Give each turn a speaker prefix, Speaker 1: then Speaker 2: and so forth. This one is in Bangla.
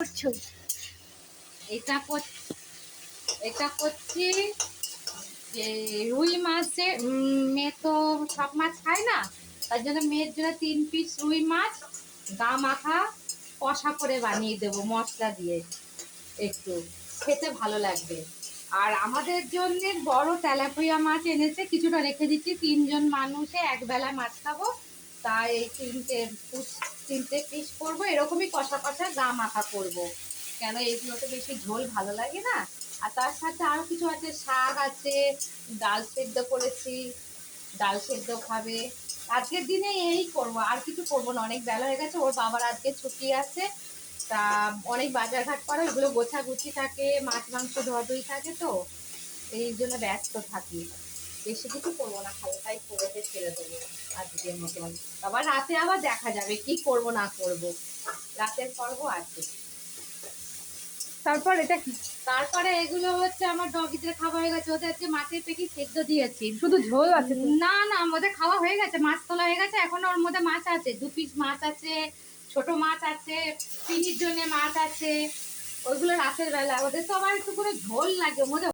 Speaker 1: করছো?
Speaker 2: এটা এটা করছি যে রুই মাছে মেয়ে তো সব মাছ খায় না, তার জন্য মেয়ের জন্য 3 পিস রুই মাছ গা মাখা কষা করে বানিয়ে দেবো মশলা দিয়ে, একটু খেতে ভালো লাগবে। আর আমাদের জন্য বড় তেলাপিয়া মাছ এনেছে, কিছুটা রেখে দিচ্ছি, 3জন মানুষে একবেলা মাছ খাবো, তাই এই 3টে পিস করবো, এরকমই কষা কষা গা মাখা করবো। কেন এইগুলো তো বেশি ঝোল ভালো লাগে না। আর তার সাথে আরো কিছু আছে, শাক আছে, ডাল সেদ্ধ করেছি, ডাল সেদ্ধ খাবে। আজকের দিনে এই করবো, আর কিছু করবো না, অনেক বেলা হয়ে গেছে, ওর বাবার আজকে ছুটি আছে, তা অনেক বাজার ঘাট করে, ওগুলো গোছাগুছি থাকে, মাছ মাংস ধোয়াধুয়ি থাকে, তো এই জন্য ব্যস্ত থাকি। বেশি কিছু করবো না, তাই করে ছেড়ে দেবো আজকের মতন। আবার রাতে আবার দেখা যাবে কি করব না করব, রাতের পর্ব আছে।
Speaker 1: তারপর এটা কি?
Speaker 2: তারপরে এগুলো হচ্ছে আমার ডগিদের খাওয়া হয়ে গেছে, ওদের আজকে মাছের পেটি সেদ্ধ দিয়েছি।
Speaker 1: শুধু ঝোল আছে তো?
Speaker 2: না না, আমাদের খাওয়া হয়ে গেছে, মাছ তোলা হয়ে গেছে, এখন ওর মধ্যে মাছ আছে, 2 পিস মাছ আছে, ছোট মাছ আছে, পিনির জন্য মাছ আছে, ওইগুলো রাতের বেলা। ওদের তো আবার একটু করে ঝোল লাগে, ওর মধ্যে